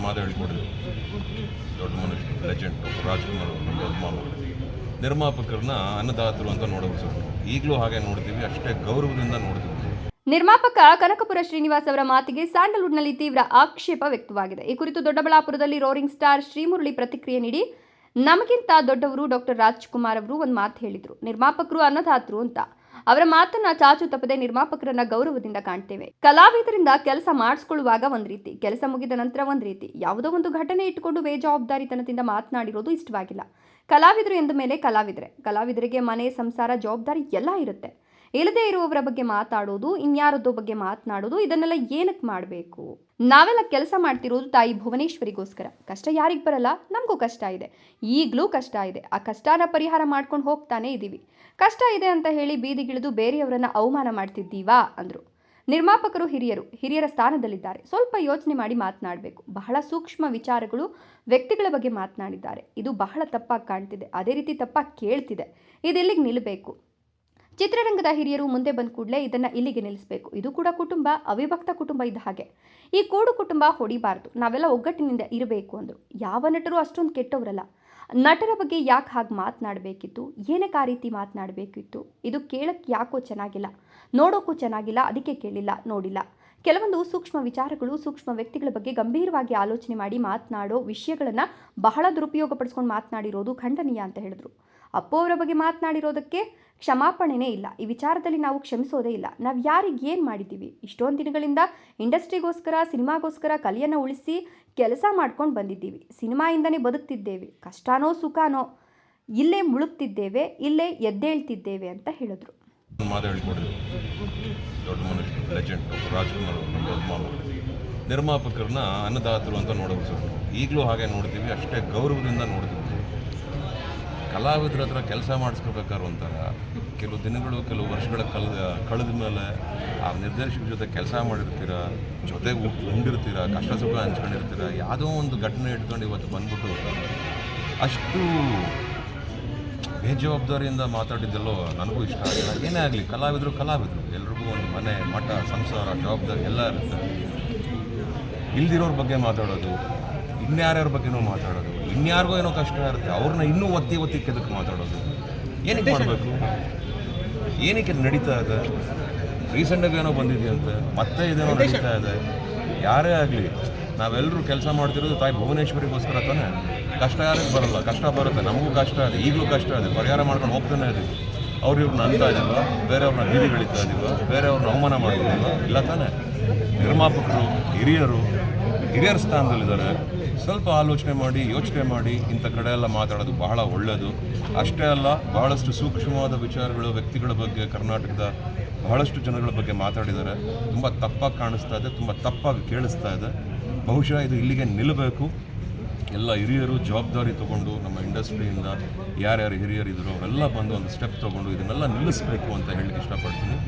ಮಾತು ಹೇಳ್ಕೊಡಿದ್ರು. ದೊಡ್ಡ ಮನುಷ್ಯ ಲೆಜೆಂಡ್ ರಾಜ್ಕುಮಾರ್ ಅವರು ದೊಡ್ಡ ಮಾಮ ನಿರ್ಮಾಪಕರನ್ನ ಅನ್ನದಾತರು ಅಂತ ನೋಡೋದು. ಈಗಲೂ ಹಾಗೆ ನೋಡ್ತೀವಿ, ಅಷ್ಟೇ ಗೌರವದಿಂದ ನೋಡ್ತೀವಿ. ನಿರ್ಮಾಪಕ ಕನಕಪುರ ಶ್ರೀನಿವಾಸ್ ಅವರ ಮಾತಿಗೆ ಸ್ಯಾಂಡಲ್ವುಡ್ನಲ್ಲಿ ತೀವ್ರ ಆಕ್ಷೇಪ ವ್ಯಕ್ತವಾಗಿದೆ. ಈ ಕುರಿತು ದೊಡ್ಡಬಳ್ಳಾಪುರದಲ್ಲಿ ರೋರಿಂಗ್ ಸ್ಟಾರ್ ಶ್ರೀಮುರಳಿ ಪ್ರತಿಕ್ರಿಯೆ ನೀಡಿ, ನಮಗಿಂತ ದೊಡ್ಡವರು ಡಾಕ್ಟರ್ ರಾಜ್ಕುಮಾರ್ ಅವರು ಒಂದು ಮಾತು ಹೇಳಿದರು, ನಿರ್ಮಾಪಕರು ಅನ್ನದಾತರು ಅಂತ. ಅವರ ಮಾತನ್ನ ಚಾಚು ತಪ್ಪದೆ ನಿರ್ಮಾಪಕರನ್ನ ಗೌರವದಿಂದ ಕಾಣ್ತೇವೆ. ಕಲಾವಿದರಿಂದ ಕೆಲಸ ಮಾಡಿಸ್ಕೊಳ್ಳುವಾಗ ಒಂದ್ ರೀತಿ, ಕೆಲಸ ಮುಗಿದ ನಂತರ ಒಂದ್ ರೀತಿ, ಯಾವುದೋ ಒಂದು ಘಟನೆ ಇಟ್ಟುಕೊಂಡು ಬೇಜವಾಬ್ದಾರಿತನದಿಂದ ಮಾತನಾಡಿರೋದು ಇಷ್ಟವಾಗಿಲ್ಲ. ಕಲಾವಿದರು ಎಂದ ಮೇಲೆ ಕಲಾವಿದರಿಗೆ ಮನೆ, ಸಂಸಾರ, ಜವಾಬ್ದಾರಿ ಎಲ್ಲ ಇರುತ್ತೆ. ಇಲ್ಲದೆ ಇರುವವರ ಬಗ್ಗೆ ಮಾತಾಡೋದು, ಇನ್ಯಾರದ್ದೋ ಬಗ್ಗೆ ಮಾತನಾಡೋದು, ಇದನ್ನೆಲ್ಲ ಏನಕ್ಕೆ ಮಾಡಬೇಕು? ನಾವೆಲ್ಲ ಕೆಲಸ ಮಾಡ್ತಿರೋದು ತಾಯಿ ಭುವನೇಶ್ವರಿಗೋಸ್ಕರ. ಕಷ್ಟ ಯಾರಿಗೆ ಬರಲ್ಲ? ನಮಗೂ ಕಷ್ಟ ಇದೆ, ಈಗಲೂ ಕಷ್ಟ ಇದೆ. ಆ ಕಷ್ಟನ ಪರಿಹಾರ ಮಾಡ್ಕೊಂಡು ಹೋಗ್ತಾನೆ ಇದ್ದೀವಿ. ಕಷ್ಟ ಇದೆ ಅಂತ ಹೇಳಿ ಬೀದಿಗಿಳಿದು ಬೇರೆಯವರನ್ನ ಅವಮಾನ ಮಾಡ್ತಿದ್ದೀವಾ ಅಂದರು. ನಿರ್ಮಾಪಕರು ಹಿರಿಯರ ಸ್ಥಾನದಲ್ಲಿದ್ದಾರೆ. ಸ್ವಲ್ಪ ಯೋಚನೆ ಮಾಡಿ ಮಾತನಾಡಬೇಕು. ಬಹಳ ಸೂಕ್ಷ್ಮ ವಿಚಾರಗಳು, ವ್ಯಕ್ತಿಗಳ ಬಗ್ಗೆ ಮಾತನಾಡಿದ್ದಾರೆ. ಇದು ಬಹಳ ತಪ್ಪಾಗಿ ಕಾಣ್ತಿದೆ, ಅದೇ ರೀತಿ ತಪ್ಪಾಗಿ ಕೇಳ್ತಿದೆ. ಇದೆಲ್ಲಿಗೆ ನಿಲ್ಲಬೇಕು? ಚಿತ್ರರಂಗದ ಹಿರಿಯರು ಮುಂದೆ ಬಂದ ಕೂಡಲೇ ಇದನ್ನ ಇಲ್ಲಿಗೆ ನಿಲ್ಲಿಸಬೇಕು. ಇದು ಕೂಡ ಕುಟುಂಬ, ಅವಿಭಕ್ತ ಕುಟುಂಬ ಇದ್ದ ಹಾಗೆ. ಈ ಕೂಡು ಕುಟುಂಬ ಹೊಡಿಬಾರ್ದು, ನಾವೆಲ್ಲ ಒಗ್ಗಟ್ಟಿನಿಂದ ಇರಬೇಕು ಅಂದರು. ಯಾವ ನಟರು ಅಷ್ಟೊಂದು ಕೆಟ್ಟವರಲ್ಲ. ನಟರ ಬಗ್ಗೆ ಯಾಕೆ ಹಾಗೆ ಮಾತನಾಡಬೇಕಿತ್ತು? ಏನಕ್ಕೆ ಆ ರೀತಿ ಮಾತನಾಡಬೇಕಿತ್ತು? ಇದು ಕೇಳಕ್ಕೆ ಯಾಕೋ ಚೆನ್ನಾಗಿಲ್ಲ, ನೋಡೋಕ್ಕೂ ಚೆನ್ನಾಗಿಲ್ಲ, ಅದಕ್ಕೆ ಕೇಳಿಲ್ಲ, ನೋಡಿಲ್ಲ. ಕೆಲವೊಂದು ಸೂಕ್ಷ್ಮ ವಿಚಾರಗಳು, ಸೂಕ್ಷ್ಮ ವ್ಯಕ್ತಿಗಳ ಬಗ್ಗೆ ಗಂಭೀರವಾಗಿ ಆಲೋಚನೆ ಮಾಡಿ ಮಾತನಾಡೋ ವಿಷಯಗಳನ್ನು ಬಹಳ ದುರುಪಯೋಗಪಡಿಸ್ಕೊಂಡು ಮಾತನಾಡಿರೋದು ಖಂಡನೀಯ ಅಂತ ಹೇಳಿದ್ರು. ಅಪ್ಪು ಅವರ ಬಗ್ಗೆ ಮಾತನಾಡಿರೋದಕ್ಕೆ ಕ್ಷಮಾಪಣೆನೇ ಇಲ್ಲ. ಈ ವಿಚಾರದಲ್ಲಿ ನಾವು ಕ್ಷಮಿಸೋದೇ ಇಲ್ಲ. ನಾವು ಯಾರಿಗೆ ಏನು ಮಾಡಿದ್ದೀವಿ? ಇಷ್ಟೊಂದು ದಿನಗಳಿಂದ ಇಂಡಸ್ಟ್ರಿಗೋಸ್ಕರ, ಸಿನಿಮಾಗೋಸ್ಕರ ಕಲೆಯನ್ನು ಉಳಿಸಿ ಕೆಲಸ ಮಾಡ್ಕೊಂಡು ಬಂದಿದ್ದೀವಿ. ಸಿನಿಮಾಯಿಂದನೇ ಬದುಕ್ತಿದ್ದೇವೆ. ಕಷ್ಟನೋ ಸುಖನೋ ಇಲ್ಲೇ ಮುಳುಗ್ತಿದ್ದೇವೆ, ಇಲ್ಲೇ ಎದ್ದೇಳ್ತಿದ್ದೇವೆ ಅಂತ ಹೇಳಿದ್ರು. ಮಾತು ಹೇಳ್ಕೊಡಿದ್ರು. ದೊಡ್ಡ ಮನುಷ್ಯ ಲೆಜೆಂಡ್ ರಾಜ್ಕುಮಾರ್ ಅವರು ದೊಡ್ಡ ಮಾಮ ನಿರ್ಮಾಪಕರನ್ನ ಅನ್ನದಾತರು ಅಂತ ನೋಡೋದು. ಈಗಲೂ ಹಾಗೆ ನೋಡ್ತೀವಿ, ಅಷ್ಟೇ ಗೌರವದಿಂದ ನೋಡ್ತೀವಿ. ಕಲಾವಿದರ ಹತ್ರ ಕೆಲಸ ಮಾಡಿಸ್ಕೋಬೇಕಾದ್ರು ಒಂಥರ, ಕೆಲವು ದಿನಗಳು, ಕೆಲವು ವರ್ಷಗಳ ಕಳೆದ ಮೇಲೆ ಆ ನಿರ್ದೇಶಕರ ಜೊತೆ ಕೆಲಸ ಮಾಡಿರ್ತೀರ, ಜೊತೆಗೆ ಉಂಡಿರ್ತೀರ, ಕಷ್ಟ ಸುಖ ಹಂಚ್ಕೊಂಡಿರ್ತೀರ. ಯಾವುದೋ ಒಂದು ಘಟನೆ ಇಟ್ಕೊಂಡು ಇವತ್ತು ಬಂದ್ಬಿಟ್ಟು ಅಷ್ಟು ಬೇಜವಾಬ್ದಾರಿಯಿಂದ ಮಾತಾಡಿದ್ದೆಲ್ಲೋ ನನಗೂ ಇಷ್ಟ ಆಗಿಲ್ಲ. ಏನೇ ಆಗಲಿ, ಕಲಾವಿದರು ಎಲ್ರಿಗೂ ಒಂದು ಮನೆ, ಮಠ, ಸಂಸಾರ, ಜವಾಬ್ದಾರಿ ಎಲ್ಲ ಇರುತ್ತೆ. ಇಲ್ದಿರೋರ ಬಗ್ಗೆ ಮಾತಾಡೋದು, ಇನ್ಯಾರ್ಯಾರ ಬಗ್ಗೆನೂ ಮಾತಾಡೋದು, ಇನ್ಯಾರಿಗೋ ಏನೋ ಕಷ್ಟ ಇರುತ್ತೆ, ಅವ್ರನ್ನ ಇನ್ನೂ ಒತ್ತಿ ಕೆದಕ್ಕೆ ಮಾತಾಡೋದು ಏನಕ್ಕೆ ಮಾಡಬೇಕು? ಏನಕ್ಕೆ ನಡೀತಾ ಇದೆ? ರೀಸೆಂಟಾಗಿ ಏನೋ ಬಂದಿದೆಯಂತೆ, ಮತ್ತೆ ಇದೇನೋ ನಡೀತಾ ಇದೆ. ಯಾರೇ ಆಗಲಿ, ನಾವೆಲ್ಲರೂ ಕೆಲಸ ಮಾಡ್ತಿರೋದು ತಾಯಿ ಭುವನೇಶ್ವರಿಗೋಸ್ಕರ ತಾನೇ. ಕಷ್ಟ ಯಾರಿಗೆ ಬರಲ್ಲ? ಕಷ್ಟ ಬರುತ್ತೆ, ನಮಗೂ ಕಷ್ಟ ಇದೆ, ಈಗಲೂ ಕಷ್ಟ ಇದೆ, ಪರಿಹಾರ ಮಾಡ್ಕೊಂಡು ಹೋಗ್ತಾನೆ ಇದ್ದೀವಿ. ಇವ್ರನ್ನ ಅಂತಾ ಇದ್ದೀವ, ಬೇರೆಯವ್ರನ್ನ ಬೀದಿಗಳಿತಾ ಇದ್ದೀವ, ಬೇರೆಯವ್ರನ್ನ ಅವಮಾನ ಮಾಡ್ತಿದ್ದೀವ? ಇಲ್ಲ ತಾನೇ. ನಿರ್ಮಾಪಕರು ಹಿರಿಯರ ಸ್ಥಾನದಲ್ಲಿದ್ದಾರೆ. ಸ್ವಲ್ಪ ಆಲೋಚನೆ ಮಾಡಿ, ಯೋಚನೆ ಮಾಡಿ ಇಂಥ ಕಡೆ ಎಲ್ಲ ಮಾತಾಡೋದು ಬಹಳ ಒಳ್ಳೆಯದು. ಅಷ್ಟೇ ಅಲ್ಲ, ಬಹಳಷ್ಟು ಸೂಕ್ಷ್ಮವಾದ ವಿಚಾರಗಳು, ವ್ಯಕ್ತಿಗಳ ಬಗ್ಗೆ, ಕರ್ನಾಟಕದ ಬಹಳಷ್ಟು ಜನಗಳ ಬಗ್ಗೆ ಮಾತಾಡಿದ್ದಾರೆ. ತುಂಬ ತಪ್ಪಾಗಿ ಕಾಣಿಸ್ತಾ ಇದೆ, ತುಂಬ ತಪ್ಪಾಗಿ ಕೇಳಿಸ್ತಾ ಇದೆ. ಬಹುಶಃ ಇದು ಇಲ್ಲಿಗೆ ನಿಲ್ಲಬೇಕು. ಎಲ್ಲ ಹಿರಿಯರು ಜವಾಬ್ದಾರಿ ತೊಗೊಂಡು, ನಮ್ಮ ಇಂಡಸ್ಟ್ರಿಯಿಂದ ಯಾರ್ಯಾರು ಹಿರಿಯರಿದ್ರು ಅವರೆಲ್ಲ ಬಂದು ಒಂದು ಸ್ಟೆಪ್ ತೊಗೊಂಡು ಇದನ್ನೆಲ್ಲ ನಿಲ್ಲಿಸಬೇಕು ಅಂತ ಹೇಳಲಿಕ್ಕೆ ಇಷ್ಟಪಡ್ತೀನಿ.